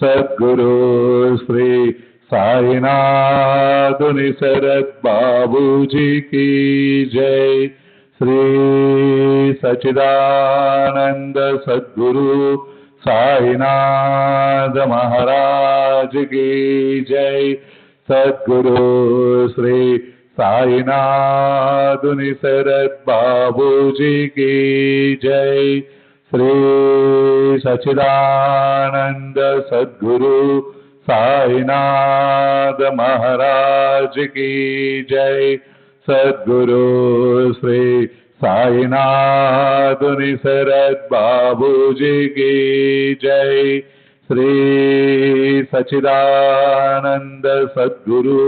सद्गुरु श्री साईनाथ निसरद बाबूजी की जय। श्री सच्चिदानंद सद्गुरु साईनाथ महाराज की जय। सद्गुरु श्री साईनाथ निसरद बाबूजी की जय। श्री सच्चिदानंद सद्गुरु साईनाथ महाराज की जय। सद्गुरु श्री साईनाथ निसरद बाबूजी की जय। श्री सच्चिदानंद सद्गुरु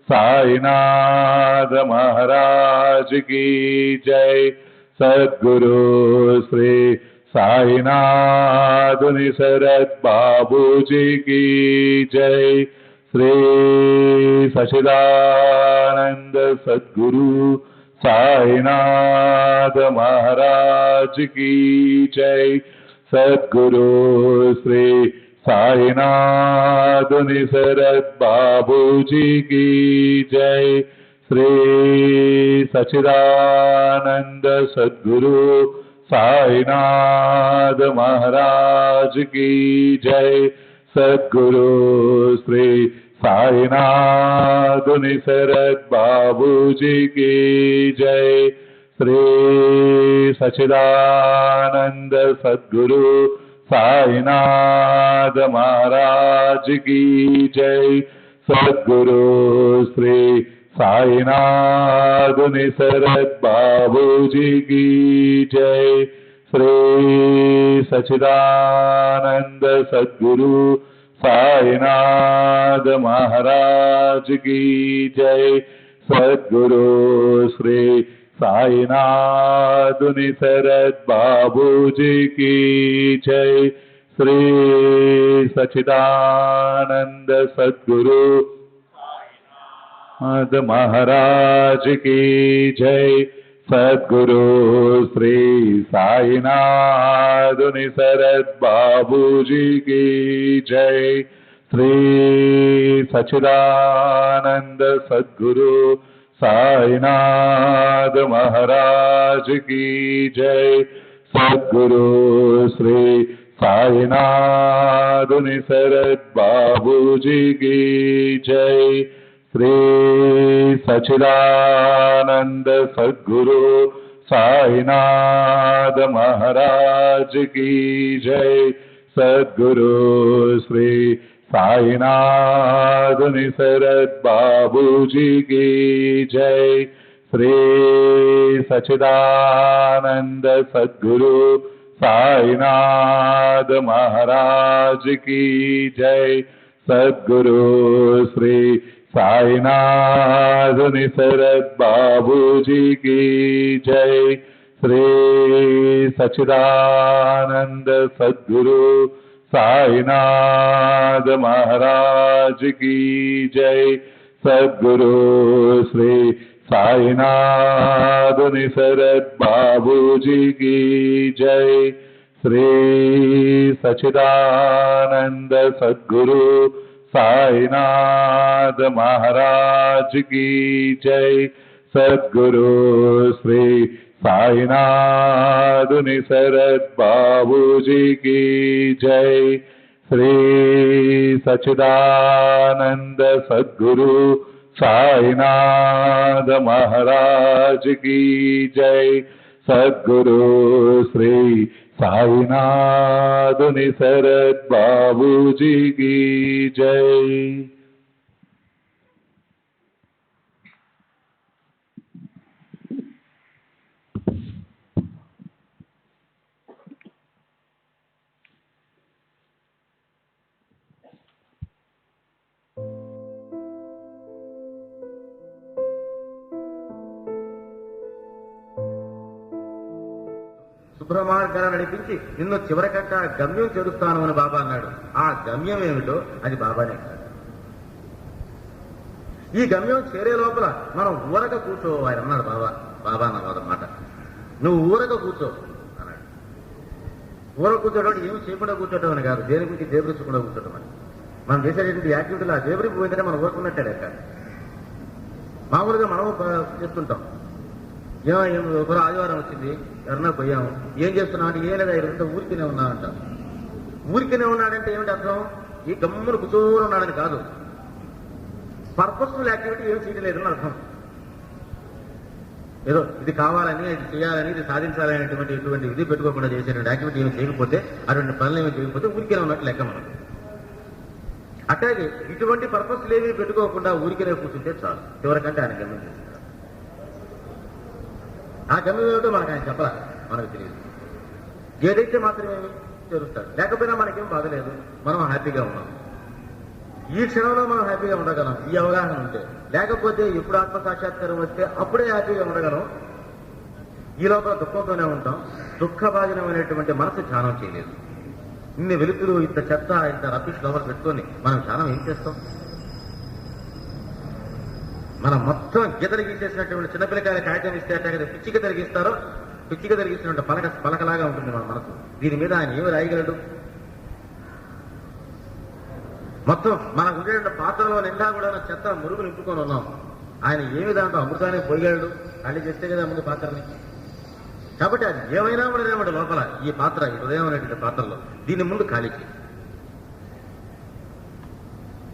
साईनाथ महाराज की जय। सद्गुरु श्री साईनाथ निसरद बाबूजी की जय। श्री सच्चिदानंद सद्गुरु साईनाथ महाराज की जय। सद्गुरु श्री साईनाथ निसरद बाबूजी की जय। श्री सच्चिदानंद सद्गुरु साईनाथ महाराज की जय। सद्गुरु श्री साईनाथ निसरद बाबूजी की जय। श्री सच्चिदानंद सद्गुरु साईनाथ महाराज की जय। सद्गुरु श्री साईनाथ निसरद बाबूजी की जय। श्री सच्चिदानंद सद्गुरु साईनाथ महाराज की जय। सद्गुरु श्री साईनाथ निसरद बाबूजी की जय। श्री सच्चिदानंद सद्गुरु साईनाथ महाराज की जय। सद्गुरु श्री साईनाथ निसरद बाबूजी की जय। श्री सच्चिदानंद सद्गुरु साईनाथ महाराज की जय। सद्गुरु श्री साईनाथ निसरद बाबूजी की जय। श्री सच्चिदानंद सद्गुरु साईनाथ महाराज की जय। सद्गुरु श्री साईनाथ निसरद बाबूजी की जय। श्री सच्चिदानंद सद्गुरु साईनाथ महाराज की जय। सद्गुरु श्री साईनाथ निसरद बाबूजी की जय। श्री सच्चिदानंद सद्गुरु साईनाथ महाराज की जय। सद्गुरु श्री साईनाथ निसरद बाबूजी की जय। श्री सच्चिदानंद सद्गुरु साईनाथ महाराज की जय। सद्गुरु श्री साईनाथ निसरद बाबूजी की जय। श्री सच्चिदानंद सद्गुरु साईनाथ महाराज की जय। सद्गुरु श्री साईनाथ निसरद बाबूजी की जय। శుభ్రమార్గాన్ని నడిపించి నిన్ను చివరికట్ట గమ్యం చేరుస్తాను అని బాబా అన్నాడు. ఆ గమ్యం ఏమిటో అది బాబానే కాదు. ఈ గమ్యం చేరే లోపల మనం ఊరక కూర్చో ఆయన అన్నాడు. బాబా అన్న మాట, నువ్వు ఊరక కూర్చో అన్నాడు. ఊర కూర్చోవడం ఏమి చేయకుండా కూర్చోవడం అని కాదు, దేని గురించి దేవరించకుండా కూర్చోవడం అని. మనం చేసేటువంటి యాక్టివిటీలో ఆ దేవరికి పోయిందంటే మనం ఊరుకున్నట్టే లెక్క. మామూలుగా మనం చేస్తుంటాం, ఒకరు ఆదివారం వచ్చింది, ఎవరన్నా పోయాము, ఏం చేస్తున్నాం అంటే ఏం లేదా ఈరోజు ఊరికినే ఉన్నా అంటాం. ఊరికినే ఉన్నాడంటే ఏమిటి అర్థం? ఈ గమ్మును కూర్చోని ఉన్నాడని కాదు, పర్పస్ఫుల్ యాక్టివిటీ ఏమి చేయడం లేదని అర్థం. ఏదో ఇది కావాలని, ఇది చేయాలని, ఇది సాధించాలనేటువంటి ఇటువంటి ఇది పెట్టుకోకుండా చేసేటువంటి యాక్టివిటీ ఏమి చేయకపోతే, అటువంటి పనులు ఏమి చేయకపోతే ఊరికినే ఉన్నట్టు లెక్క మనం. అట్లాగే ఇటువంటి పర్పస్లు ఏమీ పెట్టుకోకుండా ఊరికినే కూర్చుంటే చాలు, చివరికంటే ఆయన గమ్యం చేస్తారు. ఆ గమ్యం ఏమిటో మనకు ఆయన చెప్పాల, మనకు తెలియదు. ఏదైతే మాత్రమే చేరుస్తాడు, లేకపోయినా మనకేం బాధలేదు, మనం హ్యాపీగా ఉన్నాం. ఈ క్షణంలో మనం హ్యాపీగా ఉండగలం ఈ అవగాహన ఉంటే. లేకపోతే ఎప్పుడు ఆత్మసాక్షాత్కారం వస్తే అప్పుడే హ్యాపీగా ఉండగలం. ఈ లోపల దుఃఖంతోనే ఉంటాం. దుఃఖభాజనమైనటువంటి మనసు ధ్యానం చేయలేదు. ఇన్ని వెలుతురు, ఇంత చెత్త, ఇంత రబ్బిష్ లోపల పెట్టుకొని మనం ధ్యానం ఏం చేస్తాం? మనం మొత్తం గీతలు గీసేసినటువంటి చిన్నపిల్లకాయల కాగితం ఇస్తే అంటే కదా పిచ్చిక తిరిగిస్తారో, పిచ్చిక తిరిగిస్తున్న పలకలాగా ఉంటుంది మన మనసు. దీని మీద ఆయన ఏమి రాయగలడు? మొత్తం మనకు ఉండేటువంటి పాత్రలో నిండా కూడా చెత్త మురుగు నింపుకొని ఉన్నాం. ఆయన ఏమి దాంట్లో అమృతాన్ని పోయగలడు? ఖాళీ చేస్తే కదా ముందు పాత్రని. కాబట్టి అది ఏమైనా ఉండేదేమంటే లోపల ఈ పాత్ర, ఈ హృదయం అనేటువంటి పాత్రలో దీని ముందు ఖాళీ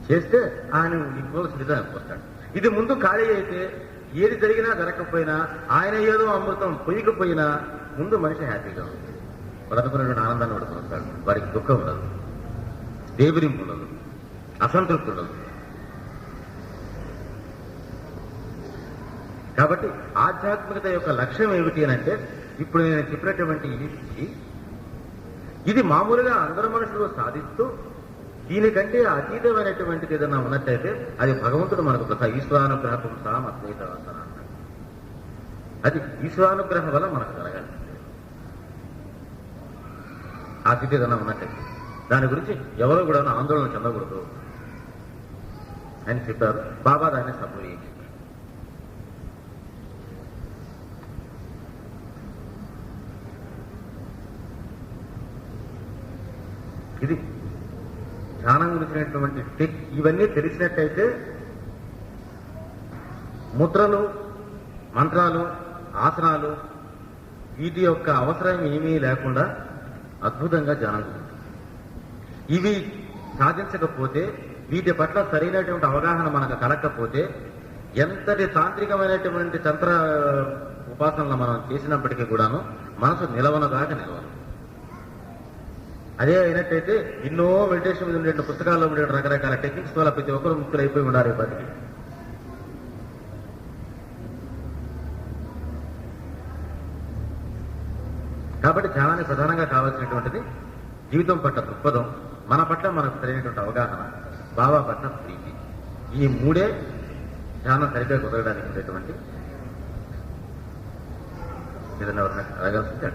చేస్తే ఆయన ఇవ్వాల్సిందిగా వస్తాడు. ఇది ముందు ఖాళీ అయితే ఏది జరిగినా జరగకపోయినా, ఆయన ఏదో అమృతం పొయ్యకపోయినా ముందు మనిషి హ్యాపీగా ఉంటుంది. పడుకున్నటువంటి ఆనందాన్ని పడుకుంటాడు. వారికి దుఃఖం ఉండదు, దేవిరింపు ఉండదు, అసంతృప్తి ఉండదు. కాబట్టి ఆధ్యాత్మికత యొక్క లక్ష్యం ఏమిటి అని అంటే, ఇప్పుడు నేను చెప్పినటువంటి ఇది మామూలుగా అందరు మనుషులు సాధిస్తూ దీనికంటే అతీతమైనటువంటిది ఏదైనా ఉన్నట్టయితే అది భగవంతుడు మనకు ఒక ఈశ్వరానుగ్రహ పుంసాం అద్వైతవసన అన్నాడు. అది ఈశ్వరానుగ్రహం వల్ల మనకు జరగాలి. ఆ స్థితి ఏదైనా ఉన్నట్టయితే దాని గురించి ఎవరో కూడా ఆందోళన చెందకూడదు అని చెప్పారు. బాబా దాన్ని సపోర్ట్ చేసి ఇది ధ్యానం గురించినటువంటి టెక్. ఇవన్నీ తెలిసినట్టయితే ముద్రలు, మంత్రాలు, ఆసనాలు వీటి యొక్క అవసరం ఏమీ లేకుండా అద్భుతంగా ధ్యానం జరుగుతుంది. ఇవి సాధించకపోతే, వీటి పట్ల సరైనటువంటి అవగాహన మనకు కలగకపోతే, ఎంతటి తాంత్రికమైనటువంటి తంత్ర ఉపాసనలు మనం చేసినప్పటికీ కూడాను మనసు నిలవనదాకా నిలవను. అదే అయినట్టయితే ఎన్నో మెడిటేషన్ మీద ఉండే పుస్తకాల్లో ఉండే రకరకాల టెక్నిక్స్ వల్ల ప్రతి ఒక్కరు ముక్తులు అయిపోయి ఉండాలి బతికి. కాబట్టి ధ్యానానికి ప్రధానంగా కావాల్సినటువంటిది జీవితం పట్ల దృక్పథం, మన పట్ల మనకు సరైనటువంటి అవగాహన, బాబా పట్ల ప్రీతి. ఈ మూడే ధ్యానం సరిగ్గా కుదరడానికి ఉండేటువంటి ఏదైనా ఎవరైనా అడగాల్సిందే.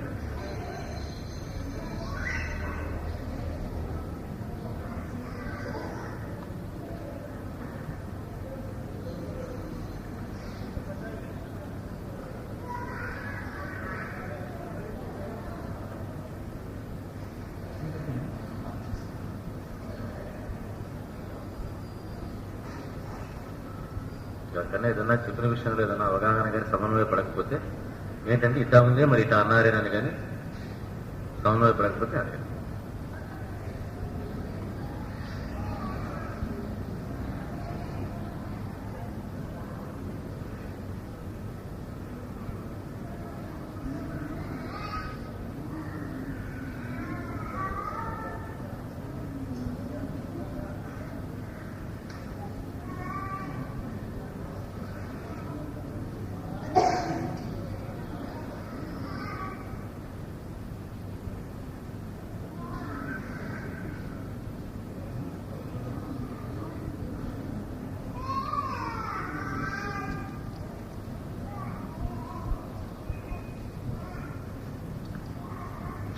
కన్నా ఏదన్నా చెప్పిన విషయంలో ఏదైనా అవగాహన కానీ సమన్వయపడకపోతే ఏంటంటే ఇట్లా ఉంది మరి ఇట్లా అన్నారేనని కానీ సమన్వయపడకపోతే అదే.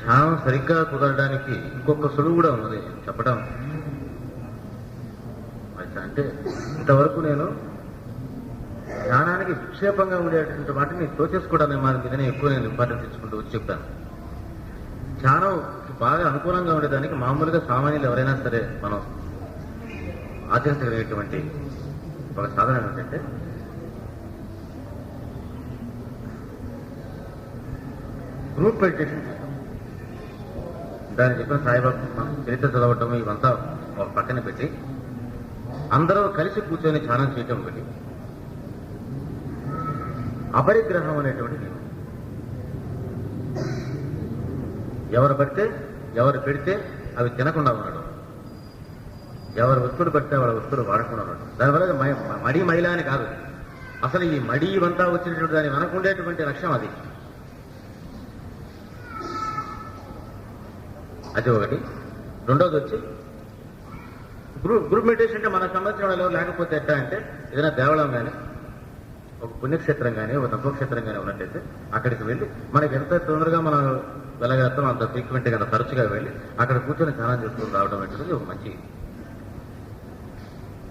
ధ్యానం సరిగ్గా కుదరడానికి ఇంకొక సులువు కూడా ఉన్నది చెప్పడం. అంటే ఇంతవరకు నేను ధ్యానానికి విక్షేపంగా ఉండేటువంటి వాటిని తోచేసుకోవడానికి మీదనే ఎక్కువ నేను ఇంపార్టెన్స్ ఇచ్చుకుంటూ వచ్చి చెప్తాను. ధ్యానం బాగా అనుకూలంగా ఉండేదానికి మామూలుగా సామాన్యులు ఎవరైనా సరే మనం ఆచరించగలిగేటువంటి ఒక సాధన ఏంటంటే గ్రూప్ మెడిటేషన్ చేస్తాం. దాన్ని చెప్పిన సాయిబాబా చరిత్ర చదవటం ఇవంతా ఒక పక్కన పెట్టి అందరూ కలిసి కూర్చొని ధ్యానం చేయటం ఒకటి, అపరిగ్రహం అనేటువంటి నియమం. ఎవరు పడితే ఎవరు పెడితే అవి తినకుండా ఉండడం, ఎవరు వస్తువులు పడితే వాళ్ళ వస్తువులు వాడకుండా ఉండడం. దానివల్ల మడి మైల అని కాదు, అసలు ఈ మడి ఇవంతా వచ్చినటువంటి దాన్ని మనకుండేటువంటి లక్ష్యం అది. అది ఒకటి. రెండోది వచ్చి గ్రూప్ మెడిటేషన్ అంటే మనకు సంబంధించిన వాళ్ళు లేకపోతే ఎట్లా అంటే ఏదైనా దేవాలయం కానీ ఒక పుణ్యక్షేత్రం కానీ ఒక తపోక్షేత్రం కానీ ఉన్నట్టయితే అక్కడికి వెళ్ళి మనకి ఎంత తొందరగా మనం వెళ్ళగలుగుతాం అంత ఫ్రీక్వెంట్గా అంత తరచుగా వెళ్ళి అక్కడ కూర్చొని ధ్యానం చేసుకుని రావడం అనేది ఒక మంచి.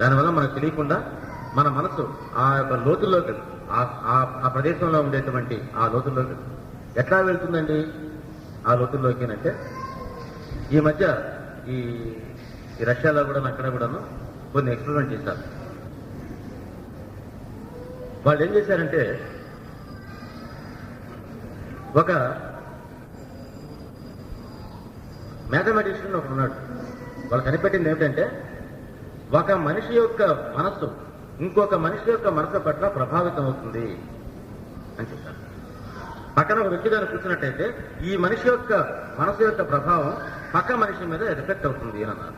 దానివల్ల మనకు తెలియకుండా మన మనసు ఆ యొక్క లోతుల్లోకి ఆ ప్రదేశంలో ఉండేటువంటి ఆ లోతుల్లోకి ఎట్లా వెళ్తుందండి? ఆ లోతుల్లోకి అంటే ఈ మధ్య ఈ రష్యాలో కూడా అక్కడ కూడాను కొన్ని ఎక్స్పెరిమెంట్ చేశారు. వాళ్ళు ఏం చేశారంటే ఒక మ్యాథమెటిషియన్ ఒకడు ఉన్నాడు. వాళ్ళు కనిపెట్టింది ఏమిటంటే ఒక మనిషి యొక్క మనస్సు ఇంకొక మనిషి యొక్క మనసు పట్ల ప్రభావితం అవుతుంది అని చెప్పారు. పక్కన ఒక వ్యక్తి దాన్ని కూర్చున్నట్టయితే ఈ మనిషి యొక్క మనసు యొక్క ప్రభావం పక్క మనిషి మీద ఎఫెక్ట్ అవుతుంది అని అన్నారు.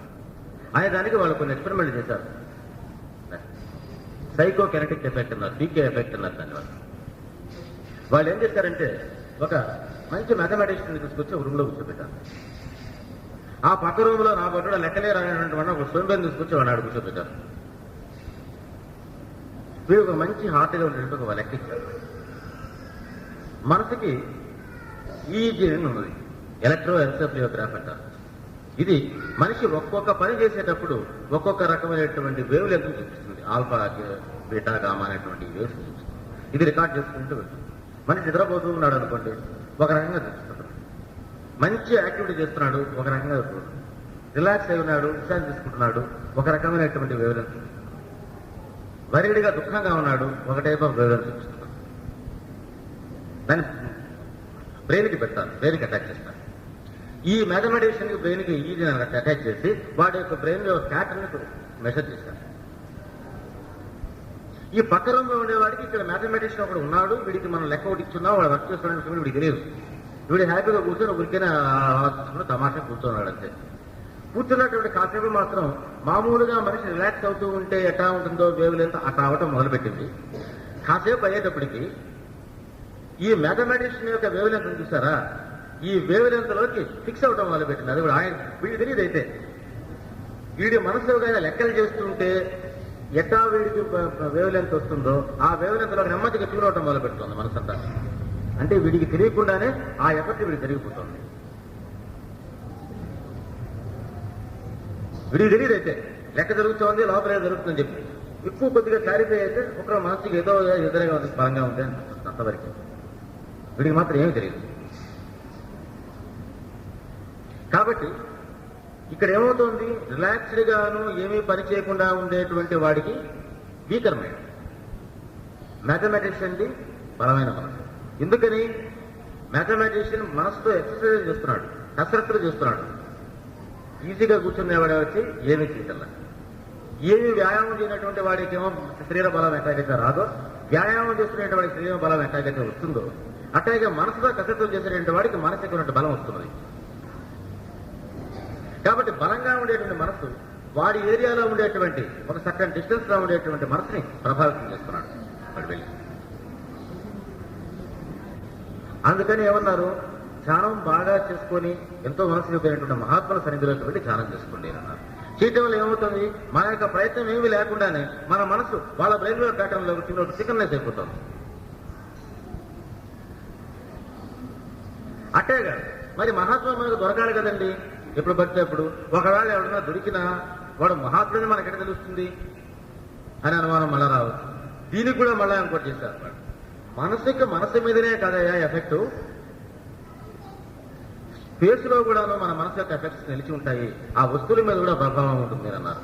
ఆయన దానికి వాళ్ళు కొన్ని ఎక్స్పెరిమెంట్ చేశారు. సైకో కెనటిక్ ఎఫెక్ట్ అన్నారు, పీకే ఎఫెక్ట్ అన్నారు. దానివల్ల వాళ్ళు ఏం చేశారంటే ఒక మంచి మ్యాథమెటిషియన్ తీసుకొచ్చి ఒక రూమ్లో కూర్చోబెట్టారు. ఆ పక్క రూమ్ లో నా పట్ల లెక్కలే రానటువంటి వాడిని ఒక సోంబేని తీసుకొచ్చి వాడిని ఆడు కూర్చోబెట్టారు. వీడు ఒక మంచి హార్ట్గా ఉండేటువంటి ఒక లెక్క ఇచ్చారు. మనసుకి ఈజీ అని ఉన్నది, ఎలక్ట్రో ఎన్సెఫలియోగ్రాఫ్ అంటారు. ఇది మనిషి ఒక్కొక్క పని చేసేటప్పుడు ఒక్కొక్క రకమైనటువంటి వేవ్ లెంత్ చూపిస్తుంది. ఆల్ఫా, బీటా, గామా అనేటువంటి వేవ్స్ చూపిస్తుంది. ఇది రికార్డ్ చేసుకుంటూ వెళ్తుంది. మనిషి నిద్రపోతూ ఉన్నాడు అనుకోండి, ఒక రకంగా చూపిస్తున్నాడు. మంచి యాక్టివిటీ చేస్తున్నాడు, ఒక రకంగా చూస్తున్నాడు. రిలాక్స్ అయి ఉన్నాడు, విశ్రాంతి తీసుకుంటున్నాడు, ఒక రకమైనటువంటి వేవ్ లెంత్. వరిడిగా దుఃఖంగా ఉన్నాడు, ఒక టైప్ ఆఫ్ వేవ్ లెంత్ చూపిస్తున్నాడు. దాన్ని బ్రెయిన్కి పెడతారు, బ్రెయిన్కి అటాచ్ చేస్తారు. ఈ మ్యాథమెటిషియన్ బ్రెయిన్కి ఈజీ అటాచ్ చేసి వాడి యొక్క బ్రెయిన్ లో ప్యాటర్న్ మెజర్ చేస్తారు. ఈ పక్క రూమ్లో ఉండేవాడికి ఇక్కడ మ్యాథమెటిషియన్ ఒకడు ఉన్నాడు, వీడికి మనం లెక్క ఒకటి ఇచ్చున్నాం, వాడు వర్క్ చేస్తున్నాడు, వీడికి తెలియదు. వీడు హ్యాపీగా కూర్చొని ఊరికైనా ఆలోచించుకుని తమాషా కూర్చున్నాడు అంతే. కూర్చున్నటువంటి కాసేపు మాత్రం మామూలుగా మనిషి రిలాక్స్ అవుతూ ఉంటే ఎట్లా ఉంటుందో వేవ్ లెంత్ అట్లా అవటం మొదలుపెట్టింది. కాసేపు అయ్యేటప్పటికి ఈ మ్యాథమెటిషియన్ యొక్క వేవ్ లెంత్ చూసారా, ఈ వేవ్ లెంత్ లోకి ఫిక్స్ అవటం మొదలుపెట్టింది. అది కూడా వీడికి తెలియదు. అయితే వీడి మనసు లెక్కలు చేస్తుంటే ఎట్లా వీడికి వేవ్ లెంత్ వస్తుందో ఆ వేవ్ లెంత్ లో నెమ్మదిగా ట్యూన్ అవటం మొదలు పెడుతుంది మనసంతా. అంటే వీడికి తెలియకుండానే ఆ ఎఫెక్ట్ వీడికి పెరిగిపోతుంది. వీడికి తెలియదు. అయితే లెక్క జరుగుతోంది, లోపల ఏదో జరుగుతుందని చెప్పి ఎక్కువ కొద్దిగా క్లారిఫై అయితే ఒక మనసుకి ఏదో ఎదురుగా ఉంది, బలంగా ఉంది అనిపిస్తుంది. అంతవరకు వీడికి మాత్రం ఏమీ తెలియదు. కాబట్టి ఇక్కడ ఏమవుతుంది, రిలాక్స్డ్ గాను ఏమీ పని చేయకుండా ఉండేటువంటి వాడికి వీకర్ మైండ్. మ్యాథమెటిషియన్ది బలమైన మనసు. ఎందుకని మ్యాథమెటిషియన్ మనసుతో ఎక్సర్సైజ్ చేస్తున్నాడు, కసరత్తులు చేస్తున్నాడు. ఈజీగా కూర్చునేవాడే వచ్చి ఏమీ చేయగల, ఏమీ వ్యాయామం చేయనటువంటి వాడికి ఏమో శరీర బలం ఎట్లాగైతే రాదో, వ్యాయామం చేస్తున్నటువంటి వాడికి శరీర బలం ఎట్లాగైతే వస్తుందో అట్లాగే మనసుతో కసరత్తులు చేసేటువంటి వాడికి మానసికమైన బలం వస్తున్నది. కాబట్టి బలంగా ఉండేటువంటి మనసు వాడి ఏరియాలో ఉండేటువంటి ఒక సర్టన్ డిస్టెన్స్ లో ఉండేటువంటి మనసుని ప్రభావితం చేస్తున్నాడు వాడు వెళ్ళి. అందుకని ఏమన్నారు, ధ్యానం బాగా చేసుకొని ఎంతో మనసు చూపినటువంటి మహాత్ముల సన్నిధిలోకి వెళ్ళి ధ్యానం చేసుకోండి అన్నారు. చేయటం వల్ల ఏమవుతుంది, మన యొక్క ప్రయత్నం ఏమీ లేకుండానే మన మనసు వాళ్ళ బ్రెయిన్ లో ప్యాటర్న్ లో చిన్న సికన్నెస్ అయిపోతుంది. అట్టేగా మరి మహాత్ములు మనకు దొరకాలి కదండి ఎప్పుడు పడితే అప్పుడు. ఒకవేళ ఎవడన్నా దొరికినా వాడు మహాత్ముడిని మనకి ఎక్కడ తెలుస్తుంది అని అనుమానం మళ్ళా రావచ్చు. దీనికి కూడా మళ్ళా ఇంకోటి చేశారు వాడు. మనసు మీదనే కదయా ఎఫెక్ట్, స్పేస్ లో కూడాను మన మనసు యొక్క ఎఫెక్ట్స్ నిలిచి ఉంటాయి, ఆ వస్తువుల మీద కూడా ప్రభావం ఉంటుంది అని అన్నారు.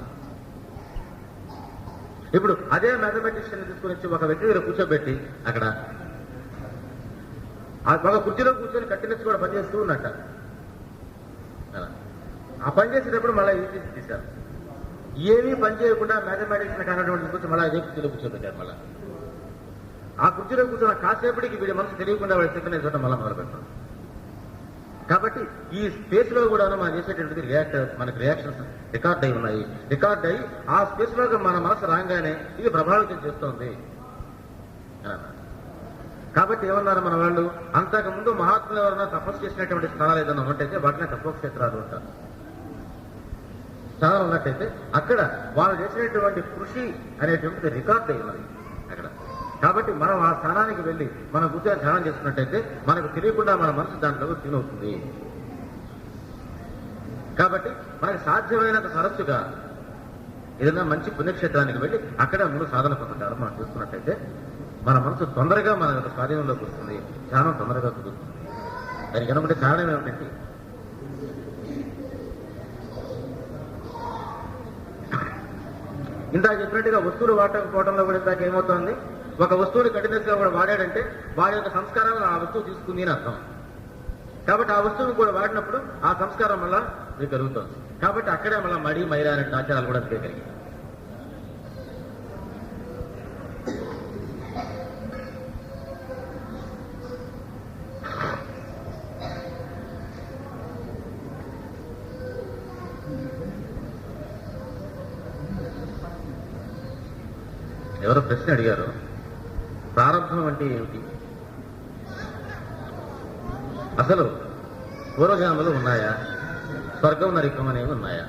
ఇప్పుడు అదే మ్యాథమెటిషియన్ తీసుకుని వచ్చి ఒక వ్యక్తి దగ్గర కూర్చోబెట్టి అక్కడ ఒక కుర్చీలో కూర్చొని కంటిన్యూస్ కూడా పనిచేస్తూ ఉన్నట్ట. ఆ పని చేసేటప్పుడు మళ్ళీ ఇది తీశారు, ఏమీ పని చేయకుండా మ్యాథమెటిక్స్ కానటువంటి కూర్చొని మళ్ళీ అదే కుర్చీలో కూర్చోబెట్టారు. మళ్ళీ ఆ కుర్చీలో కూర్చొని కాసేపటికి వీడి మనసు తెలియకుండా వాడి చెప్పిన చోట మళ్ళీ మొదలు పెడతాం. కాబట్టి ఈ స్పేస్ లో కూడా మనం చేసేటటువంటి మనకి రియాక్షన్స్ రికార్డ్ అయి ఉన్నాయి. రికార్డ్ అయ్యి ఆ స్పేస్ లో మన మనసు రాగానే ఇది ప్రభావితం చేస్తోంది. కాబట్టి ఏమన్నారు మన వాళ్ళు, అంతకు ముందు మహాత్ములు ఎవరైనా తపస్సు చేసినటువంటి స్థానాలు ఏదైనా ఉన్నట్టయితే వాటినే తపోక్షేత్రాలు ఉంటారు. స్థానాలు ఉన్నట్టయితే అక్కడ వాళ్ళు చేసినటువంటి కృషి అనేటువంటిది రికార్డ్ అయి ఉన్నది అక్కడ. కాబట్టి మనం ఆ స్థానానికి వెళ్ళి మనం కూర్చొని ధ్యానం చేస్తున్నట్టయితే మనకు తెలియకుండా మన మనసు దాంట్లో తినవుతుంది. కాబట్టి మనకి సాధ్యమైనంత తరచుగా ఏదైనా మంచి పుణ్యక్షేత్రానికి వెళ్ళి అక్కడ ముందు సాధన పొందుతారు. మనం చూస్తున్నట్టయితే మన మనసు తొందరగా మన యొక్క స్వాధీనంలోకి వస్తుంది, ధ్యానం తొందరగా కుదురుతుంది. దానికి అనుకుంటే కారణం ఏమిటంటే ఇందాక చెప్పినట్టుగా వస్తువులు వాడకపోవడంలో కూడా ఇందాక ఏమవుతోంది, ఒక వస్తువుని కంటిన్యూస్ గా కూడా వాడాడంటే వాడి యొక్క సంస్కారాలను ఆ వస్తువు తీసుకుంది అని అర్థం. కాబట్టి ఆ వస్తువును కూడా వాడినప్పుడు ఆ సంస్కారం వల్ల ఇది కలుగుతుంది. కాబట్టి అక్కడే మళ్ళీ మడి మైరా అనే ఆచారాలు కూడా కలిగి ఎవరో ప్రశ్న అడిగారు, ప్రారంభం అంటే ఏమిటి? అసలు పూర్వజన్మలు ఉన్నాయా? స్వర్గం నరకం అనేవి ఉన్నాయా?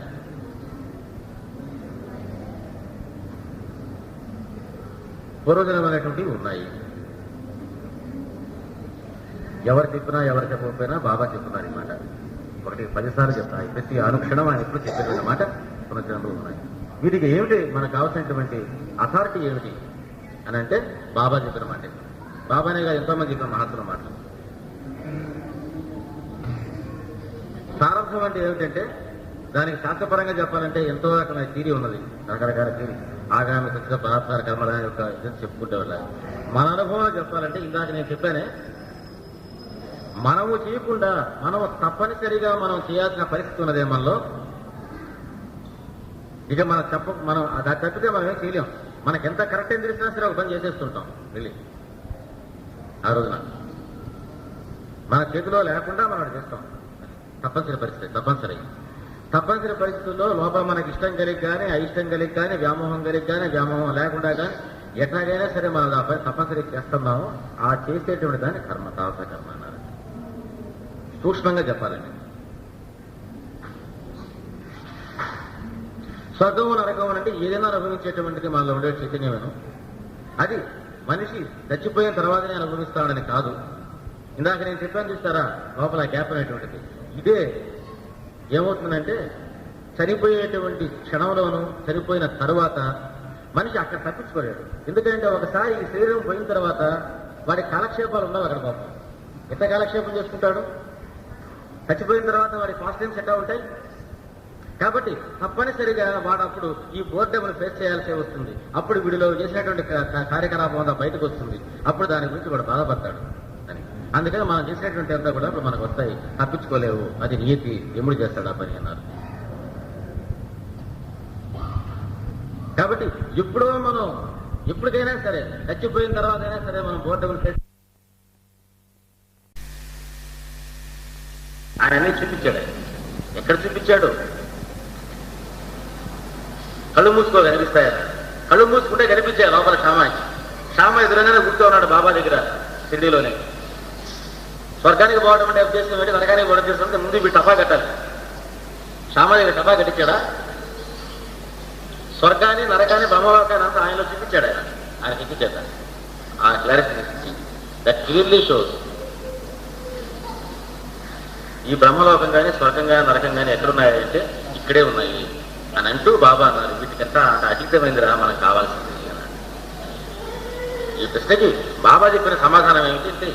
పూర్వజన్మ అనేటువంటివి ఉన్నాయి. ఎవరు చెప్పినా ఎవరు చెప్పకపోయినా బాబా చెప్తున్నారు ఈ మాట. ఒకటి 10 సార్లు చెప్తాయి. ప్రతి అనుక్షణం ఆయన ఎప్పుడు చెప్పేటువంటి మాట పునర్జన్మలు ఉన్నాయి. వీటికి ఏమిటి మనకు కావాల్సినటువంటి అథారిటీ ఏమిటి అని అంటే బాబా చెప్పిన మాట. బాబానే కాదు ఎంతో మంది చెప్పిన మహాత్ముల మాటలు. ప్రారంభం అంటే ఏమిటంటే దానికి శాస్త్రపరంగా చెప్పాలంటే ఎంతో రకమైన థీరీ ఉన్నది, రకరకాల థీరీ. ఆగామి సత్య పదార్థాల కర్మల యొక్క ఇది చెప్పుకుంటే వెళ్ళాలి. మన అనుభవంలో చెప్పాలంటే ఇందాక నేను చెప్పానే, మనము చేయకుండా మనం తప్పనిసరిగా మనం చేయాల్సిన పరిస్థితి ఉన్నదే మనలో. ఇక మనం అది తప్పితే మనం ఏం చేయలేం. మనకి ఎంత కరెక్ట్ ఏం తెలిసినా సరే ఒక పని చేసేస్తుంటాం వెళ్ళి ఆ రోజున. మన చేతిలో లేకుండా మనం అది చేస్తాం. తప్పనిసరి పరిస్థితుల్లో లోపల మనకి ఇష్టం కలిగి కానీ అయిష్టం కలిగి కానీ వ్యామోహం కలిగి కానీ వ్యామోహం లేకుండా కానీ ఎట్లాగైనా సరే మనం ఆ పని తప్పనిసరి చేస్తున్నాము. ఆ చేసేటువంటి దాన్ని కర్మ, తావత కర్మ అన్నారు. సూక్ష్మంగా చెప్పాలండి. స్వర్గము నరకం అంటే ఏదైనా అనుభవించేటువంటిది మనలో ఉండే చైతన్యమేను. అది మనిషి చచ్చిపోయిన తర్వాతనే అనుభవిస్తాడని కాదు. ఇందాక నేను చెప్పాను చూస్తారా లోపల గ్యాప్ అనేటువంటిది. ఇదే ఏమవుతుందంటే చనిపోయేటువంటి క్షణంలోనూ చనిపోయిన తర్వాత మనిషి అక్కడ తప్పించుకోలేడు. ఎందుకంటే ఒకసారి ఈ శరీరం పోయిన తర్వాత వాడి కాలక్షేపాలు ఉండవు అక్కడ. పాపం ఎంత కాలక్షేపం చేసుకుంటాడు? చచ్చిపోయిన తర్వాత వాడి ఫాస్ట్ టైమ్స్ ఎట్లా ఉంటాయి? కాబట్టి తప్పనిసరిగా వాడప్పుడు ఈ బోర్డెమును ఫేస్ చేయాల్సి వస్తుంది. అప్పుడు వీడిలో చేసినటువంటి కార్యకలాపం అంతా బయటకు వస్తుంది. అప్పుడు దాని గురించి వాడు బాధపడతాడు అని. అందుకని మనం చేసినటువంటి అంతా కూడా ఇప్పుడు మనకు వస్తాయి, తప్పించుకోలేవు. అది నియతి, ఎముడు చేస్తాడు ఆ పని అన్నారు. కాబట్టి మనం ఎప్పటికైనా సరే చచ్చిపోయిన తర్వాత అయినా సరే మనం బోర్డెమును ఫేస్ ఆయన అన్నీ చూపించాడు. ఎక్కడ చూపించాడు? కళ్ళు మూసుకో కనిపిస్తాయా? కళ్ళు మూసుకుంటే కనిపించాయి లోపల శ్యామ ఎదురుగానే కూర్చో ఉన్నాడు బాబా దగ్గర షిరిడీలోనే. స్వర్గానికి పోవడం అంటే ఉద్దేశం ఏంటి, నరకానికి పోవడం చేస్తుంటే ముందు వీడు టపా కట్టాలి. శ్యామ దగ్గర టపా కట్టించాడా? స్వర్గాన్ని నరకాన్ని బ్రహ్మలోకాన్ని అంతా ఆయనలో చూపించాడు. ఆయన చూపించాడు ఆ క్లారిఫికేషన్. దట్ క్లియర్లీ షోస్ ఈ బ్రహ్మలోకం కానీ స్వర్గం కానీ నరకం కానీ ఎక్కడున్నాయంటే ఇక్కడే ఉన్నాయి అని అంటూ బాబా అన్నారు. వీటికంతా అంత అతీతమైందిరా మనకు కావాల్సింది అన్నాడు. ఈ ప్రశ్నకి బాబా చెప్పిన సమాధానం ఏమిటంటే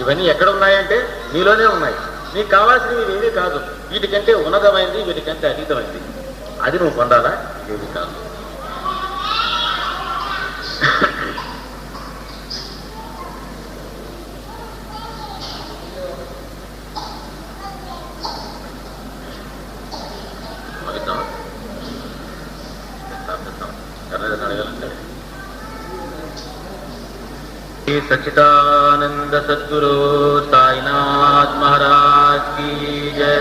ఇవన్నీ ఎక్కడ ఉన్నాయంటే నీలోనే ఉన్నాయి. నీకు కావాల్సినవి ఇవేమీ కాదు, వీటికంటే ఉన్నతమైంది, వీటికంటే అతీతమైంది. అది నువ్వు పొందాలా, ఇవేమి కాదు. सच्चिदानंद सद्गुरु साईनाथ महाराज की जय.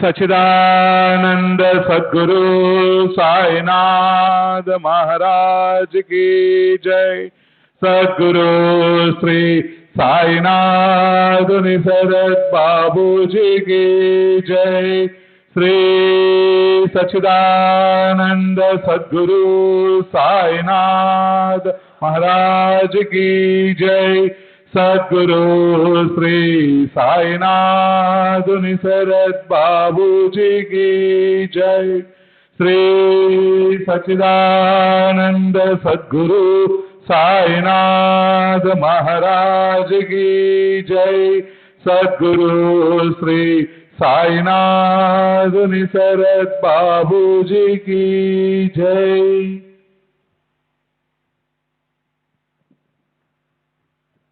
सच्चिदानंद सद्गुरु साईनाथ महाराज की जय। सद्गुरु श्री साईनाथ मिसर बाबू जी की जय। श्री सच्चिदानंद सद्गुरु साईनाथ महाराज की जय। सद्गुरु श्री साईनाथ निसरत बाबू जी की जय। श्री सच्चिदानंद सद्गुरु साईनाथ महाराज की जय। सद्गुरु श्री साईनाथ निसरत बाबू जी की जय। श्री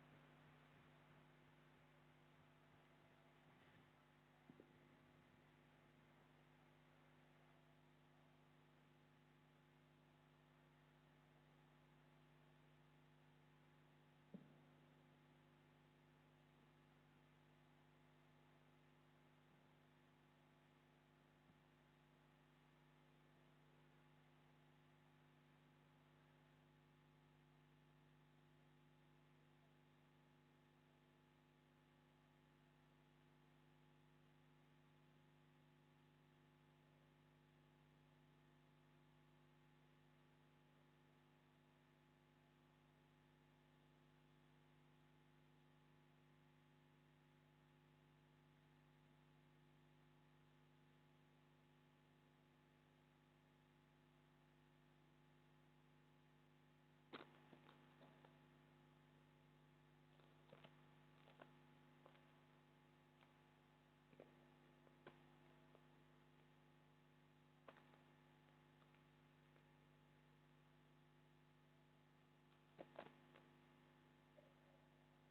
सच्चिदानंद सद्गुरु साईनाथ महाराज की जय। सद्गुरु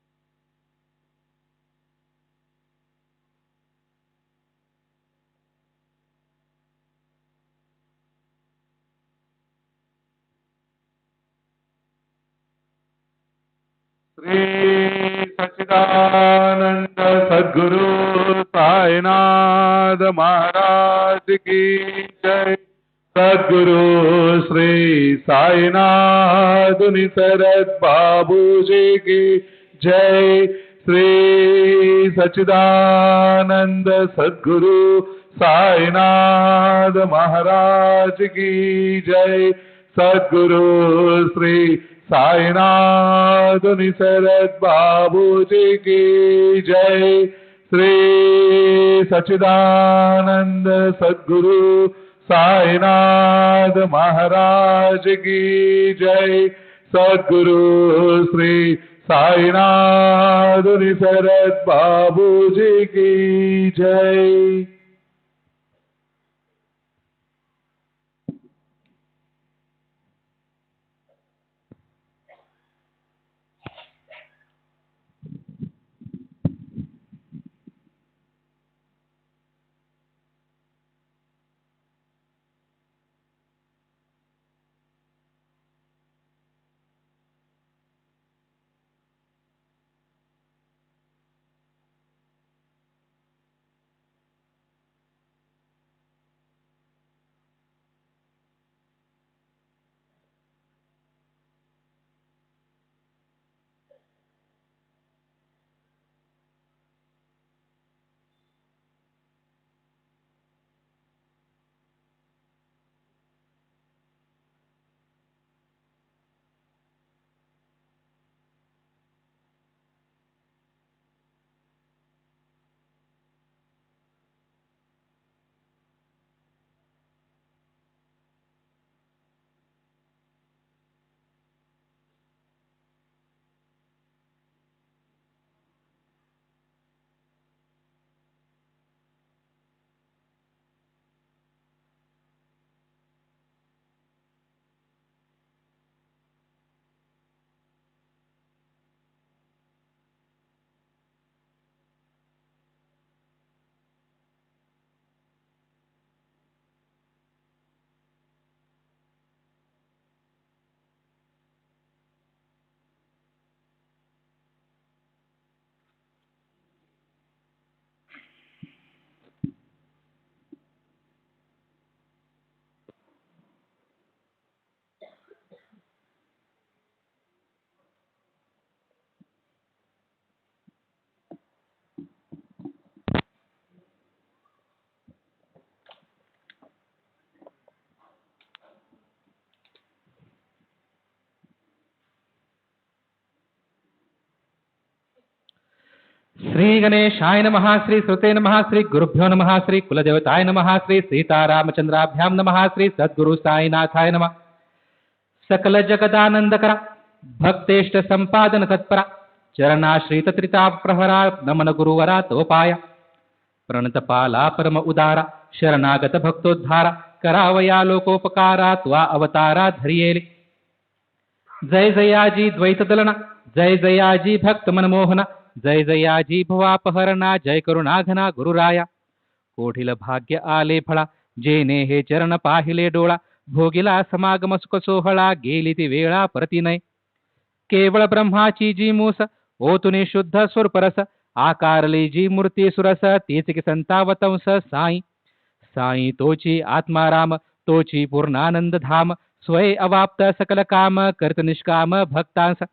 श्री साईनाथ निसरत बाबू जी की जय। श्री सच्चिदानंद सद्गुरु साईनाथ महाराज की जय। सद्गुरु श्री साईनाथ निसरत बाबू जी की जय। श्री सच्चिदानंद सद्गुरु साईनाथ महाराज की जय। सद्गुरु श्री साईनाथ निसरत बाबू जी की जय। श्री सच्चिदानंद सद्गुरु साईनाथ महाराज की जय। सद्गुरु श्री साईनाथ निसरत बाबू जी की जय। श्री गणेशाय नमः, श्री श्रुते नमः, श्री गुरुभ्यो नमः, श्री कुलदेवताय नमः, श्री सीतारामचंद्राभ्यां नमः, श्री सद्गुरु साईनाथाय नमः. सकल जगदानंदकरा भक्तेष्ट संपादन तत्परा चरणाश्रित त्रिता प्रहरा नमन गुरुवरा तोपाया प्रणतपाला परम उदारा शरणागत भक्तोद्धारा करावया लोकोपकारा त्वा अवतारा धरियेले. जय जयाजी द्वैत दलना, जय जयाजी भक्त मनमोहना, जय जयाजी भवापहरणा, जय करुणाघना गुरुराया. कोठील भाग्य आले फळा जेने हे चरण पाहिले डोळा, भोगिला समागम सुख सोहळा गेली ती वेळा परती नये. केवळ ब्रह्माची जी मूस ओतुनी शुद्ध स्वरूपरस, आकारली जी मूर्ती सुरस तीच की संतावतंस साई. साई तोची आत्माराम, तोची पूर्णानंद धाम, स्वय अवाप्त सकल काम करत निष्काम भक्तांस.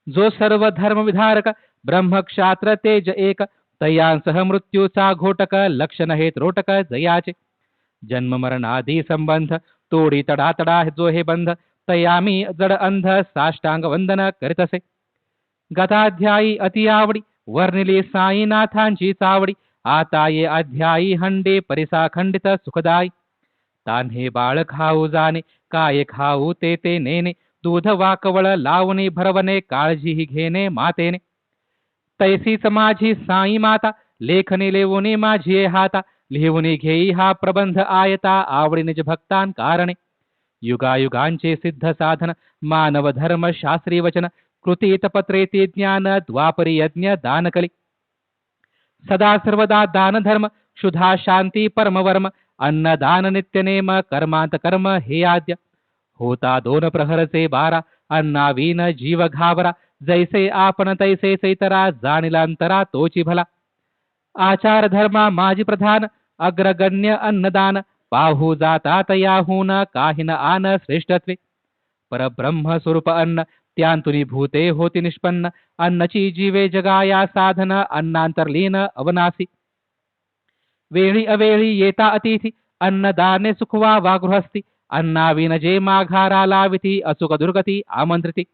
जो सर्व धर्म विधारक ब्रह्म क्षात्र तेज एक, तयांसह मृत्यूचा घोटक लक्षण हे त्रोटक जयाचे. जन्म मरणादी संबंध तोडी तडा तडा जो हे बंध, तयामी जड अंध साष्टांग वंदन करीतसे. गताध्यायी अति आवडी वर्णिली साईनाथांची चावडी, आता ये अध्यायी हंडे परिसा खंडित सुखदायी. तान्हे बाळ खाऊ जाणे काय खाऊ ते ते नेणे, दूध वाकवळ लावणे भरवणे काळजी घेणे मातेने. तैसीच माझी साई माता लेखने लेवणे माझी हाता, लिहून घेई हा प्रबंध आयता आवडी निज भक्तान कारणे. युगायुगांचे सिद्ध साधन मानव धर्म शास्त्री वचन, कृतीत पत्रेती ज्ञान द्वापरी यज्ञ दानकली. सदा सर्वदा दान धर्म क्षुधा शांती परमवर्म, अन्नदान नित्यनेम कर्मांत कर्म हे आद्य. होता दोन प्रहरचे बारा अन्नावीन जीव घाबरा, जैसे आपण तैसे सैतरा जाणिलांतरा तोची भला. आचार धर्मा माझी प्रधान अग्रगण्य अन्नदान, पाहू जाता तयाहून काहीन आन श्रेष्ठत्वे. परब्रह्म स्वरूप अन्न त्यांतुनी भूते होती निष्पन्न, अन्नची जीवे जगाया साधन अन्नांतरलीन अवनासी. वेळी अवेळी येता अतिथी अन्नदाने सुखवा वा गृहस्थी, अन्नाविन जे माघारा लाविती अचुक दुर्गती आमंत्रिती.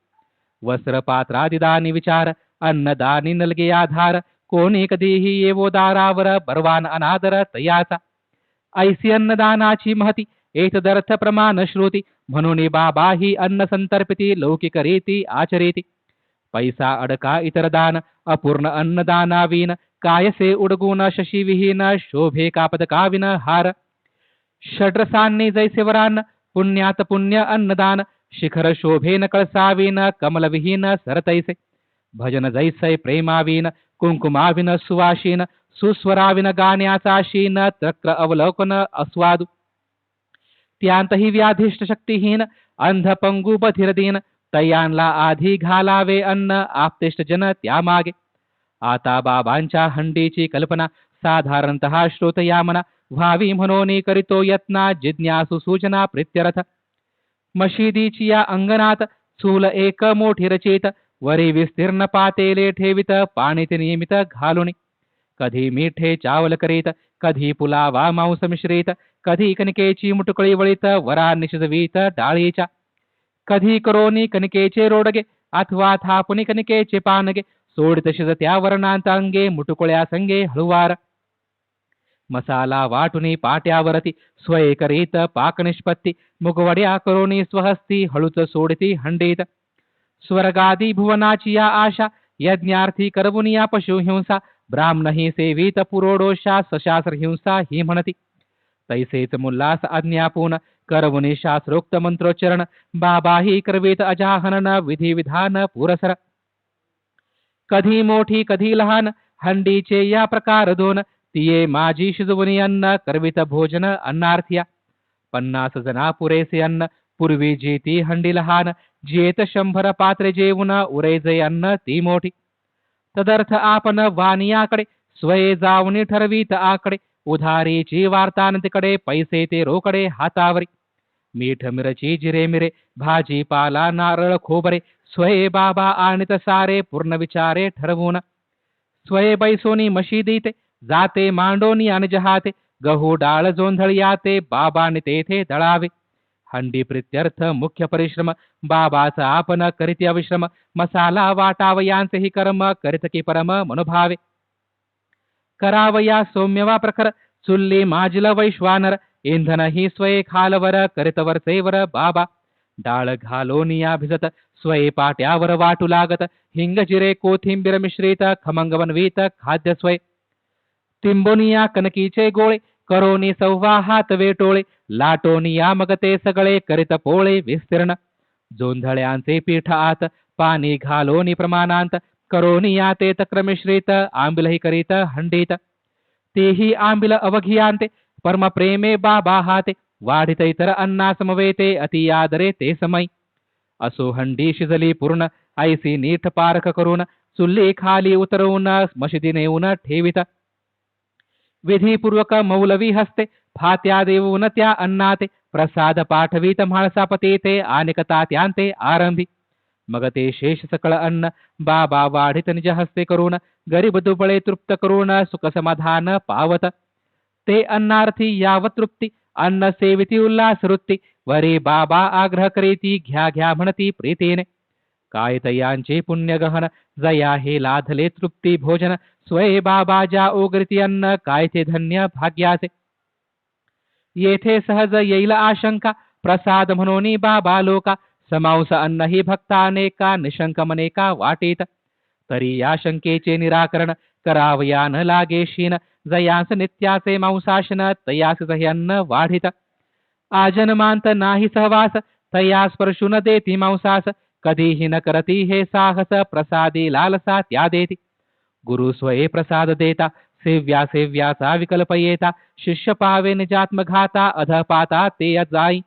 वस्त्र पात्रादिदानी विचार अन्नदानी नलगे आधार, कोणी कधीही येवो दारावर बर्वान अनादर तयाचा. ऐसी अन्नदानाची महती एतदर्थ प्रमाण श्रुती, म्हणून बाबा ही अन्न संतर्पिती लौकिक रीती आचरेती. पैसा अडका इतर दान अपूर्ण अन्नदानावीन, कायसे उडगुण शशी विहीन शोभे कापदकाविन हार. षड्रसांनी जैसे वरान पुण्यात पुण्य अन्नदान, शिखर शोभेन कळसावीन कमल विहीन सरतैसे. भजन जैसे प्रेमावीन कुंकुमाविन सुवाशीन, सुस्वराविन गाण्याचा शीन चक्र अवलोकन अस्वादू. त्यांतही व्याधिष्ट शक्तिहीन अंध पंगू बधिरदीन, तयांना आधी घालावे अन्न आपतेष्ट जन त्यामागे. आता बाबांच्या हंडीची कल्पना साधारणतः श्रोतयामना, व्हावी म्हणून करीतो यत्ना जिज्ञासू सूचना प्रित्यर्थ. मशिदीची या अंगणात चूल एक मोठी रचित, वरी विस्तीर्ण पातेले ठेवित पाणी ते नियमित घालुनी. कधी मीठे चावल करीत, कधी पुलावा मांस मिश्रित, कधी कणकेची मुटुकळी वळीत वरा निशिजवीत डाळीच्या. कधी करोनी कणकेचे रोडगे अथवा थापुनी कणकेचे पानगे, सोडित शिजत्या वर्णांत अंगे मुटुकळ्या संगे हळुवार. मसाला वाटुनी पाट्यावरती स्वय करीत पाक निष्पत्ती, मुगवड्या करोनी स्वहस्ती हळूच सोडती हंडीत. स्वर्गादी भुवनाची या आशा यज्ञार्थी करवुनी या पशुहिंसा, ब्राह्मणही सेवित पुरोडोषा सशास्त्र हिंसा ही म्हणती. तैसेच मुल्लास आज्ञापून करवुनी शास्त्रोक्त मंत्रोच्चरण, बाबाही करवीत अजाहनन विधी विधान पुरसर. कधी मोठी कधी लहान हंडीचे या प्रकार दोन, तिये माझी शिजवुनी अन्न करवित भोजन अन्नार्थिया. 50 जना पुरेसे अन्न पूर्वी जी ती हंडी लहान, जेत 100 पात्रे जेवून उरेजे अन्न ती मोठी. तदर्थ आपण वानियाकडे स्वये जाऊनी ठरवीत आकडे, उधारीची वार्तान तिकडे पैसे ते रोकडे हातावरी. मीठ मिरची जिरे मिरे भाजीपाला नारळ खोबरे, स्वये बाबा आणित सारे पूर्ण विचारे ठरवून. स्वये बैसोनी मशिदीते जाते मांडोनी आणि जहाते, गहू डाळ जोंधळ याते बाबाने तेथे दळावे. हंडी प्रित्यर्थ मुख्य परिश्रम बाबाचा आपण करीत अविश्रम मसाला वाटावयांचे ही कर्म करीत की परम मनोभावे करावया सौम्यवा प्रखर चुल्ली माजिल वैश्वानर इंधन ही स्वये खालवर करीत वरचेवर बाबा डाळ घालोनिया भिजत स्वये पाट्यावर वाटू लागत हिंग जिरे कोथिंबीर मिश्रित खमंग बनवीत खाद्य स्वय तिंबोनिया कनकीचे गोळे करोनी सव्वा हात वेटोळे लाटोनिया मग ते सगळे करीत पोळे विस्तीर्ण जोंधळ्यांचे पीठ आत पाणी घालोनी प्रमाणांत करोनिया ते तक्र मिश्रित आंबिलही करीत हंडीत तेही आंबिल अवघियांते परम प्रेमे बाबा हाते वाढित इतर अन्ना समवेते अति आदरे ते समय असो हंडी शिजली पूर्ण ऐसी नीठ पारख करून चुल्ली खाली उतरवून मशिदी नेऊन ठेवित विधीपूर्वक मौलवी हस्ते फात्या देऊन त्या अन्नाते प्रसाद पाठवीत म्हाळसापती ते आनिकता त्यांते आरंभी मग ते शेष सकळ अन्न बाबा वाढित निज हस्ते करून गरीब दुबळे तृप्त करून सुख समाधान पावत ते अन्नार्थी यावत तृप्ती अन्न सेविती उल्हास वृत्ती वरी बाबा आग्रह करीती घ्या घ्या म्हणती प्रीतीने काय तयांचे पुण्य गहन जया हे लाधले तृप्ती भोजन स्वये बाबा ज्या ओगरीती अन्न काय ते धन्य भाग्याचे येथे सहज येईल आशंका प्रसाद म्हणून बाबा लोका समांस अन्न ही भक्ता अनेका निशंक मनेका वाटेत तरी या शंकेचे निराकरण करावया न लागेशीन जयांस नित्याचे मांसाशन तयास जहे अन्न वाढित आजन्मांत नाही सहवास तया स्पर्शून देती मांसास कधीही न करती हे साहस प्रसादी लालसा त्या देती गुरु स्वये प्रसाद देता सेव्या सेव्याचा विकल्प येता शिष्य पावे निजात्मघाता अधपाता ते जाई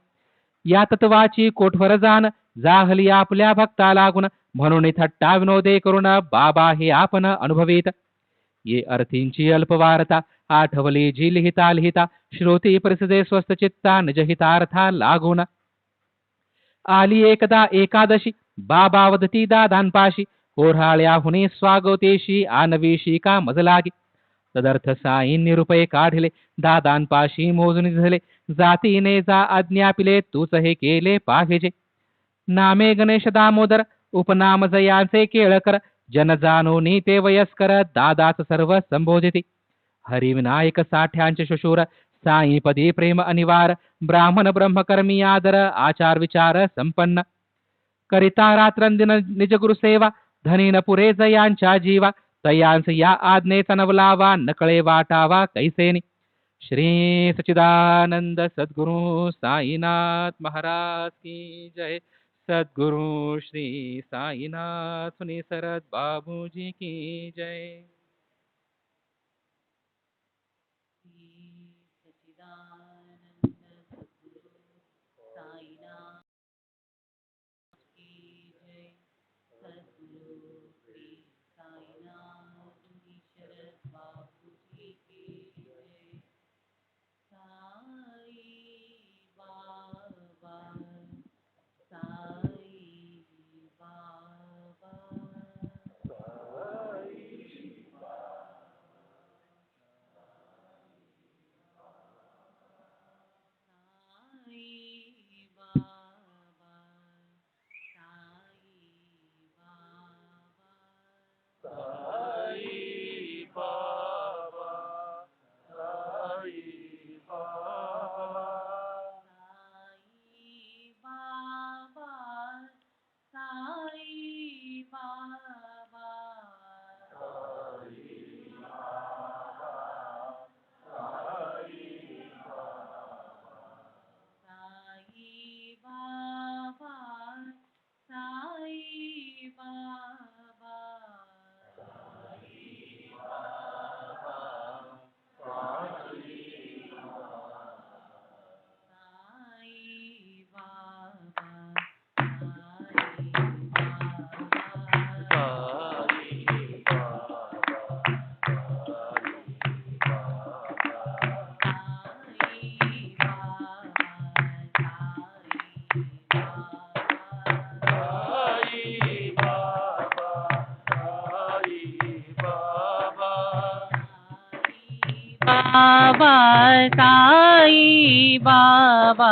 या तत्वाची कोठवर जाण जाहली आपल्या भक्ता लागून म्हणून थट्टा विनोदे करून बाबा हे आपण अनुभवीत ये अर्थींची अल्पवारता आठवली जी लिहिता लिहिता श्रोती परिसदे स्वस्थ चित्ता निजहितार्था लागून आली एकदा एकादशी बाबा वदती दादांपाशी कोऱ्हाळ्याहुनी स्वागतेशी आनवीशी का मजलागी तदर्थ साईंनी रुपये काढले दादांपाशी मोजून झाले जातीने जा आज्ञापिले तूच हे केले पाहिजे नामे गणेश दामोदर उपनाम जयांचे केळकर जन जाणोनी ते वयस्कर दादाच सर्व संबोधिती हरिविनायक साठ्यांचे शशूर साईपदी प्रेम अनिवार ब्राह्मण ब्रह्मकर्मी आदर आचार विचार संपन्न करिता रात्रंदिन निज गुरुसेवा धनी न पुरे जयांच्या जीवा तयांस या आज्ञेचा नवलावा नकळे वाटावा कैसेनी श्री सच्चिदानंद सद्गुरु साईनाथ महाराज की जय सद्गुरु श्री साईनाथ सुनी सरद बाबूजी की जय बाबा Sai Baba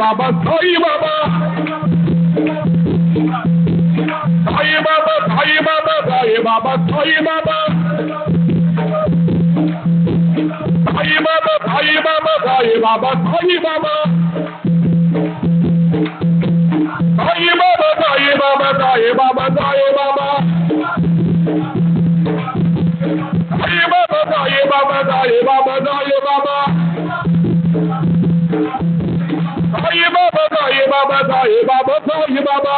Baba, Sai Baba, Sai Baba. Sai Baba, Sai Baba, Sai Baba, Sai Baba. Sai Baba, Sai Baba, Sai Baba, Sai Baba. Sai Baba, Sai Baba, Sai Baba, Sai Baba. Sai Baba, Sai Baba, Sai Baba, Sai Baba.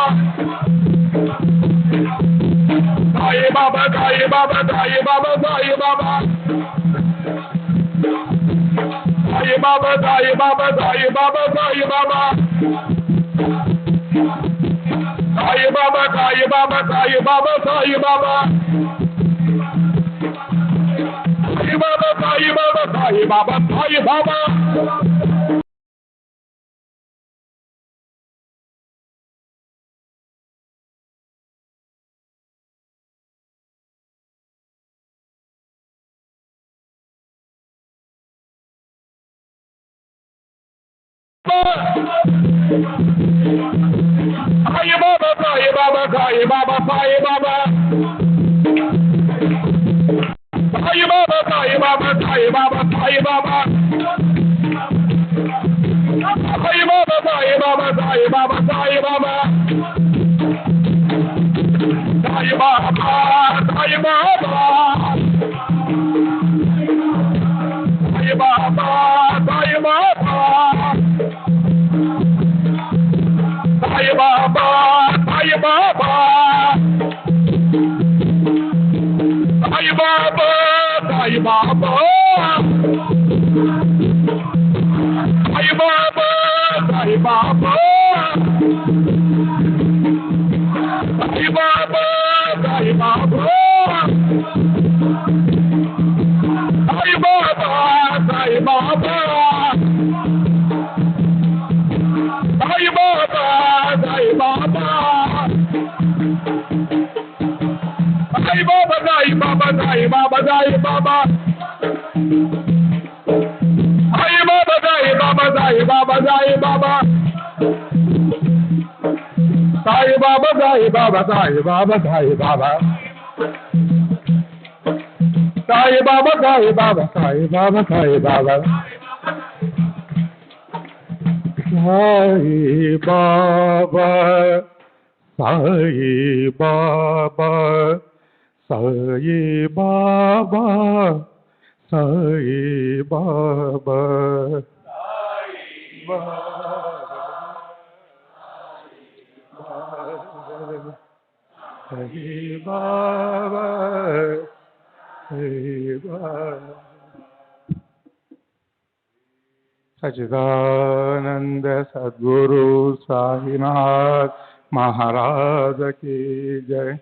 Sai Baba, Sai Baba, Sai Baba, Sai Baba. Sai Baba, Sai Baba, Sai Baba, Sai Baba. Sai Baba, Sai Baba, Sai Baba, Sai Baba. Sai Baba, Sai Baba, Sai Baba, Sai Baba. Sai Baba, Sai Baba, Sai Baba, Sai Baba. Sai Baba, Sai Baba, Sai Baba, Sai Baba. Sai Baba, Sai Baba, Sai Baba, Sai Baba. Sai Baba, Sai Baba. Sai Baba, Sai Baba. Sai Baba, Sai Baba. Sai Baba, Sai Baba. Sai Baba, Sai Baba. Sai Baba, Sai Baba. Sai Baba, Sai Baba. Sai Baba, Sai Baba. Sai Baba, Sai Baba, Sai Baba, Sai Baba. Sai Baba, Sai Baba, Sai Baba, Sai Baba. Sai Baba, Sai Baba, Sai Baba, Sai Baba. Sai Baba, Sai Baba, Sai Baba, Sai Baba. Sai Baba, Sai Baba, Sai Baba, Sai Baba, Sai Baba, Sai Baba. सच्चिदानंद सद्गुरु साईनाथ महाराज की जय।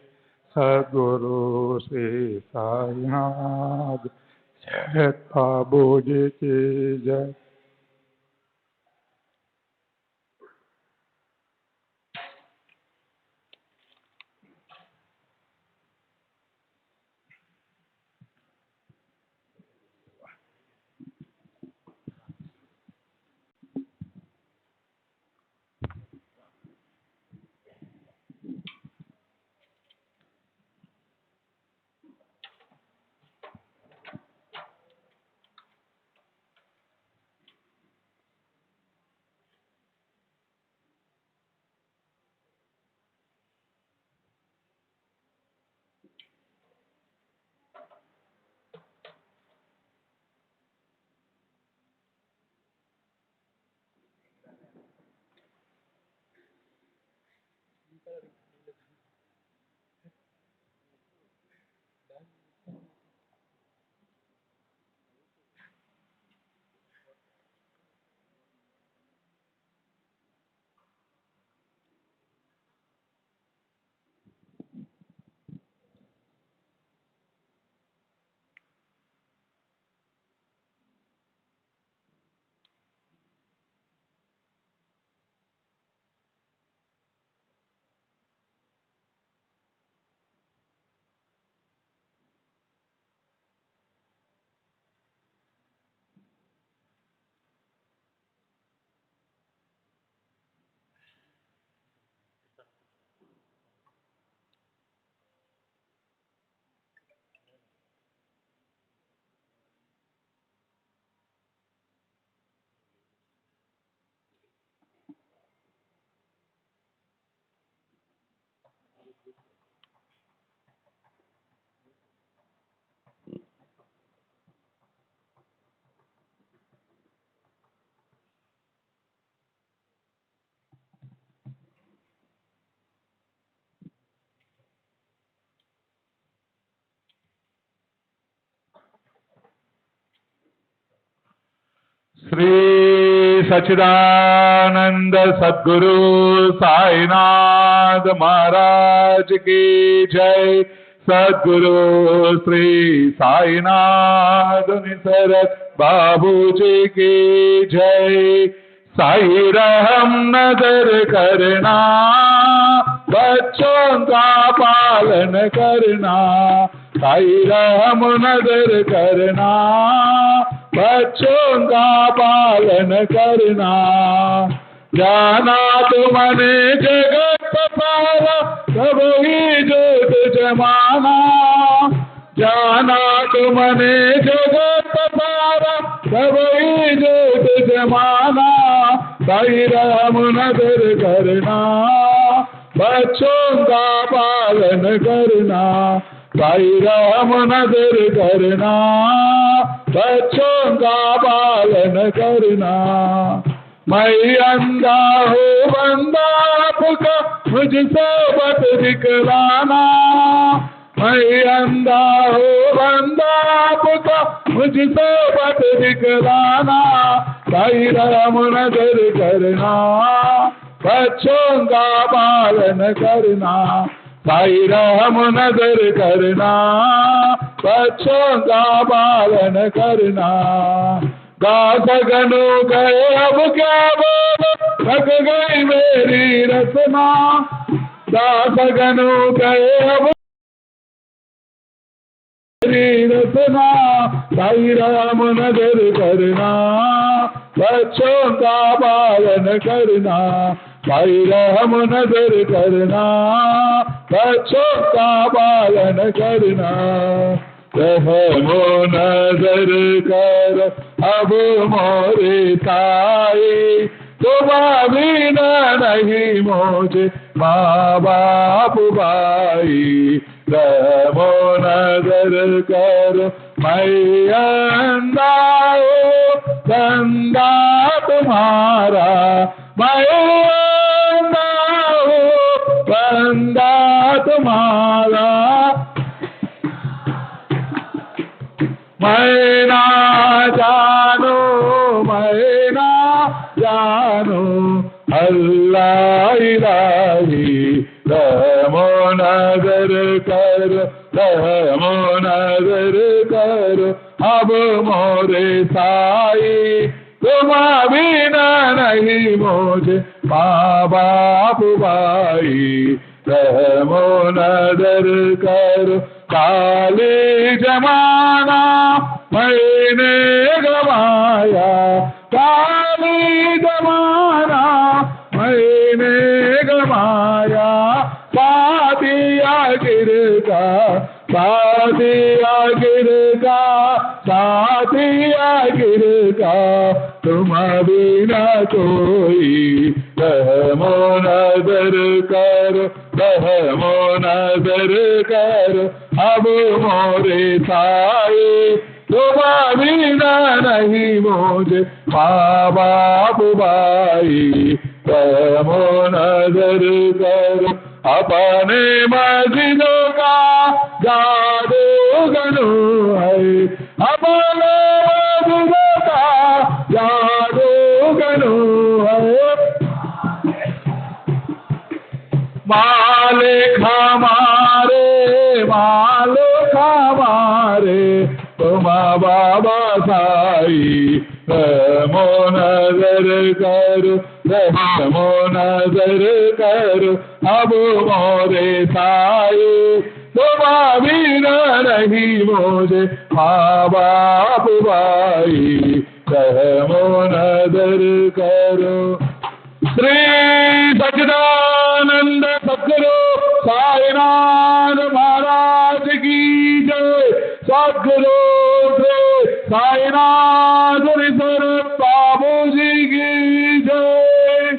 सद्गुरु श्री साईनाथ जय बाबू जी की जय। श्री सच्चिदानंद सद्गुरु साईनाथ महाराज की जय। सद्गुरु श्री साईनाथ निसरत बाबू जी की जय। साई रहम नजर करना, बच्चों का पालन करना। साई रहम नजर करना, बच्चों का पालन करना। जाना तुमने जगत पाला, तब ही जोत जमाना। जाना तुमने जगत पाला, तब ही जोत जमाना। साई रहम नजर करना, बच्चों का पालन करना। साई रहम नजर करना, बच्चों का पालन करना। मैं अंधा हूँ बंदा आपका, मुझसे मत दिखलाना। मैं अंधा हूँ बंदा आपका, मुझसे मत दिखलाना। साई रहम नजर करना, बच्चों का पालन करना। साई रहम नजर करना, बच्चों का पालन करना। दास गनु गए अब क्या बोलो, थक गई मेरी रचना। दास गनु गए अब मेरी रचना। साई राम नजर करना, बच्चों का पालन करना। साई राम नजर करना, बच्चों का पालन करना। रहमो नजर कर अब मोरे साई, तुम बिना नहीं मुझे माँ बाप भाई। रहमो नजर कर मैं अंधा हूँ बंदा तुम्हारा। मैं अंधा हूँ बंदा तुम्हारा। मैं ना जानू, मैं ना जानू अल्लाह इलाही। रहमो नजर कर, रहमो नजर कर अब मोरे साई। तुम बिना नहीं मुझे माँ बाप भाई। रहमो नजर कर काली जमाना मैंने गवाया। काली जमाना मैंने गवाया। साथिया गिरगा, साथिया गिरगा, साथिया गिरगा तुम बिना कोई। रहमो नजर कर, रहमो नजर कर अब मोरे साई। तुम बिना नहीं मुझे माँ बाप भाई। रहमो नजर कर अपने मस्जिदों का जादू गनु है। अपने मस्जिदों का जादू गनु है। मालिक हमारे, मालिक हमारे तुम बाबा साई। रहमो नजर कर, रहमो नजर कर अब मोरे साई। तुम बिना नहीं मुझे माँ बाप भाई। रहमो नजर करो। श्री सच्चिदानंद सद्गुरु साईनाथ महाराज की जय। सद्गुरु श्री साईनाथ निसरत बाबू जी की जय।